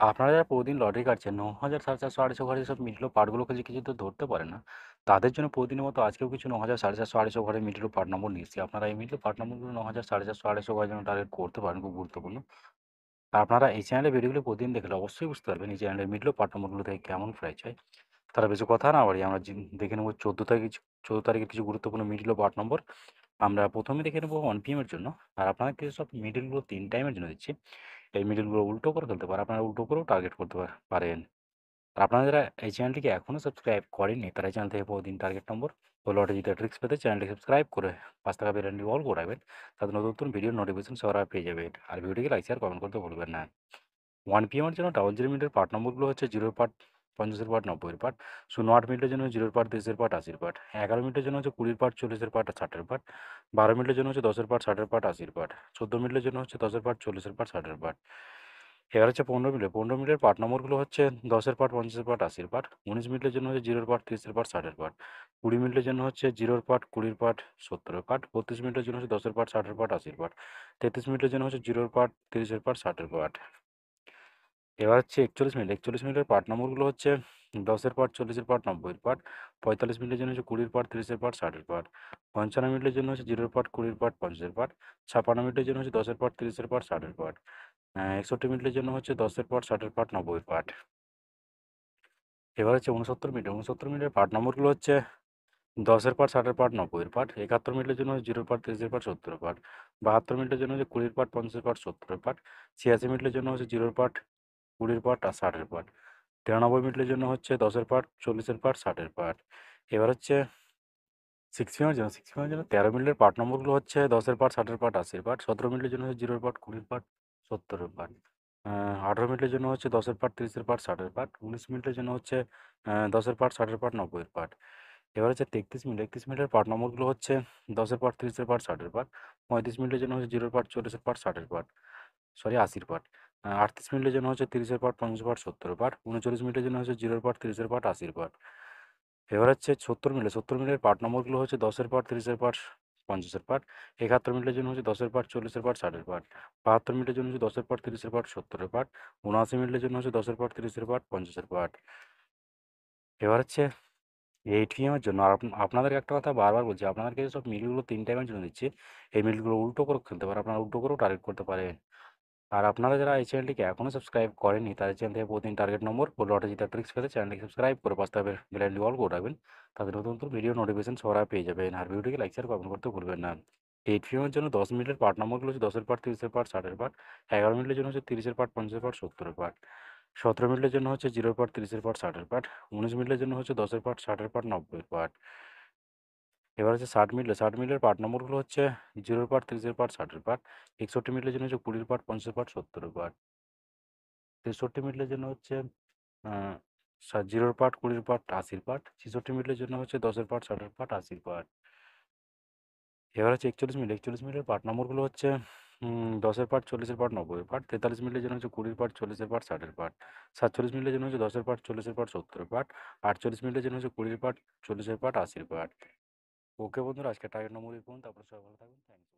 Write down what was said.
আপনারা যারা প্রতিদিন লটারি কাটছেন ৯,০০০, ৪,৫০০, ২৫০ ঘরে যেসব মিডল পার্টগুলোকে যে কিছু তো ধরতে পারে না, তাদের জন্য প্রতিদিনের মতো আজকেও কিছু ৯,০০০, ৪,৫০০, ২৫০ ঘরের মিডল পার্ট নম্বর নিয়ে এসেছি। আপনারা এই মিডল পার্ট নম্বরগুলো ৯,০০০, ৪,৫০০, ২৫০ ঘরের জন্য টার্গেট করতে পারেন, খুব গুরুত্বপূর্ণ। আর আপনারা এই চ্যানেলের ভিডিওগুলো প্রতিদিন দেখলে অবশ্যই বুঝতে পারবেন এই চ্যানেলের মিডল পার্ট নম্বরগুলো থেকে কেমন প্রাইস হয়। তাহলে বেশি কথা না বাড়িয়ে আমরা দেখে নেব ১৪ তারিখের কিছু গুরুত্বপূর্ণ মিডল ও পার্ট নম্বর। আমরা ১ম এ দেখে নেব 1 PM এর জন্য। আর আপনাদেরকে সব মিডলগুলো ৩ টাইমের জন্য দিচ্ছি। এই মিডলগুলো উল্টো করে ফেলতে পারেন। আপনারা উল্টো করেও টার্গেট করতে পারেন। আর আপনারা যারা এই চ্যানেলটিকে এখনও সাবস্ক্রাইব করেননি, তারা এই চ্যানেল থেকে প্রতিদিন টার্গেট নম্বর ও লটারি জিতার ট্রিক্স পেতে চ্যানেলটি সাবস্ক্রাইব করে পাঁচ টাকা বেলানটি অল করে রাখবেন। তাতে নতুন নতুন ভিডিওর নোটিফিকেশন সবার আগে পেয়ে যাবেন। আর ভিডিওটিকে লাইক শেয়ার কমেন্ট করতে ভুলবেন না। 1 PM এর জন্য 00 মিনিটের পার্ট নম্বরগুলো হচ্ছে 0 পার্ট, 50 পার্ট, 90 পার্ট। 08 মিনিটের জন্য 0 পার্ট, 30 পার্ট, 80 পার্ট। 11 মিনিটের জন্য হচ্ছে 20 পার্ট, 40 পার্ট, 60 পার্ট। 12 মিনিটের জন্য হচ্ছে 10 পার্ট, 60 পার্ট, 80 পার্ট। 14 মিনিটের জন্য হচ্ছে 10 পার্ট, 40 পার্ট, 60 পার্ট। এবার হচ্ছে 15 মিনিট। 15 মিনিটের পার্ট নম্বরগুলো হচ্ছে 10 পার্ট, 50 পার্ট, 80 পার্ট। 19 মিনিটের জন্য হচ্ছে 0 পার্ট, 30 পার্ট, 60 পার্ট। 20 মিনিটের জন্য হচ্ছে 0 পার্ট, 20 পার্ট, 70 পার্ট। 32 মিনিটের জন্য হচ্ছে 10 পার্ট, 60 পার্ট, 80 পার্ট। 33 মিনিটের জন্য হচ্ছে 0 পার্ট, 30 পার্ট, 60 পার্ট। এবার হচ্ছে 41 মিনিট। 41 মিনিটের পার্ট নম্বরগুলো হচ্ছে 10 পার্ট, 40 পার্ট, 90 পার্ট। 45 মিনিটের জন্য হচ্ছে 20 পার্ট, 30 পার্ট, 60 পার্ট। 55 মিনিটের জন্য হচ্ছে 0 পার্ট, 20 পার্ট, 50 পার্ট। 56 মিনিটের জন্য হচ্ছে 10 পার্ট, 30 পার্ট, 60 পার্ট। 61 মিনিটের জন্য হচ্ছে 10 পার্ট, 60 পার্ট, 90 পার্ট। এবার হচ্ছে 69 মিনিট। 69 মিনিটের পার্ট নম্বরগুলো হচ্ছে 10 পার্ট, 60 পার্ট, 90 পার্ট। 71 মিনিটের জন্য 0 পার্ট, 30 পার্ট, 70 পার্ট। 72 মিনিটের জন্য হচ্ছে 20 পার্ট, 50 পার্ট, 70 পার্ট। 86 মিনিটের জন্য হচ্ছে 0 পার্ট, 20 পার্ট আর 60 পার্ট। 93 মিনিটের জন্য হচ্ছে 10 পার্ট, 40 পার্ট, 60 পার্ট। এবার হচ্ছে 6 মিনিটের জন্য 13 মিনিটের পার্ট নম্বরগুলো হচ্ছে 10 পার্ট, 60 পার্ট, 80 পার্ট। 17 মিনিটের জন্য হচ্ছে 0 পার্ট, 20 পার্ট, 70 পার্ট। 18 মিনিটের জন্য হচ্ছে 10 পার্ট, 30 পার্ট, 60 পার্ট। 19 মিনিটের জন্য হচ্ছে 10 পার্ট, 60 পার্ট, 90 পার্ট। এবার হচ্ছে 33 মিনিট। 33 মিনিটের পার্ট নম্বরগুলো হচ্ছে 10 পার্ট, 30 পার্ট, 60 পার্ট। 35 মিনিটের জন্য হচ্ছে 0 part, 40 part, 60 part. Sorry 80 part. 38 মিনিটের জন্য হচ্ছে 30 পার্ট, 50 পার্ট, 70 পার্ট। 39 মিনিটের জন্য হচ্ছে 0 পার্ট, 30 পার্ট, 80 পার্ট। এবার হচ্ছে 70 মিনিট। 70 মিনিটের পার্ট নম্বরগুলো হচ্ছে 10 পার্ট, 30 পার্ট, 50 পার্ট। 71 মিনিটের জন্য হচ্ছে 10 পার্ট, 40 পার্ট, 60 পার্ট। 72 মিনিটের জন্য হচ্ছে 10 পার্ট, 30 পার্ট, 70 পার্ট। 79 মিনিটের জন্য হচ্ছে 10 পার্ট, 30 পার্ট, 50 পার্ট। এবার হচ্ছে 8 PM এর জন্য। আর আপনাদেরকে একটা কথা বারবার বলছি, আপনাদেরকে সব মিলগুলো 3 টাইমের জন্য দিচ্ছি। এই মিলগুলো উল্টো করে খেলতে পারেন। আপনারা উল্টো করেও টার্গেট করতে পারেন। আর আপনারা যারা এই চ্যানেলটিকে এখনও সাবস্ক্রাইব করেননি, তাদের চ্যানেল থেকে প্রতিদিন টার্গেট নম্বর ও লটারি জেতার ট্রিক্স পেতে চ্যানেলটিকে সাবস্ক্রাইব করে পাশে থাকা বেল আইকনটি অল করে রাখবেন। তাদের নতুন নতুন ভিডিও নোটিফিকেশন সবার আগে পেয়ে যাবেন। আর ভিডিওটিকে লাইক শেয়ার কমেন্ট করতে ভুলবেন না। 8 PM এর জন্য 10 মিনিটের পার্ট নম্বরগুলো হচ্ছে 10 পার্ট, 30 পার্ট, 60 পার্ট। 11 মিনিটের জন্য হচ্ছে 30 পার্ট, 50 পার্ট, 70 পার্ট। 17 মিনিটের জন্য হচ্ছে 0 পার্ট, 30 পার্ট, 60 পার্ট। 19 মিনিটের জন্য হচ্ছে 10 পার্ট, 60 পার্ট, 90 পার্ট। এবার হচ্ছে 60 মিনিট। 60 মিনিটের পার্ট নম্বরগুলো হচ্ছে 0 পার্ট, 30 পার্ট, 60 পার্ট। 61 মিনিটের জন্য হচ্ছে 20 পার্ট, 50 পার্ট, 70 পার্ট। 63 মিনিটের জন্য হচ্ছে আ 0 পার্ট, 20 পার্ট, 80 পার্ট। 66 মিনিটের জন্য হচ্ছে 10 পার্ট, 60 পার্ট, 80 পার্ট। এবার হচ্ছে 41 মিনিট। 41 মিনিটের পার্ট নম্বরগুলো হচ্ছে 10 পার্ট, 40 পার্ট, 90 পার্ট। 43 মিনিটের জন্য হচ্ছে 20 পার্ট, 40 পার্ট, 60 পার্ট। 47 মিনিটের জন্য হচ্ছে 10 পার্ট, 40 পার্ট, 70 পার্ট। 48 মিনিটের জন্য হচ্ছে 20 পার্ট, 40 পার্ট, 80 পার্ট। ওকে বন্ধুরা, আজকের টার্গেট নম্বর এই পর্যন্ত। আপনারা সবাই ভালো থাকবেন। Thank you.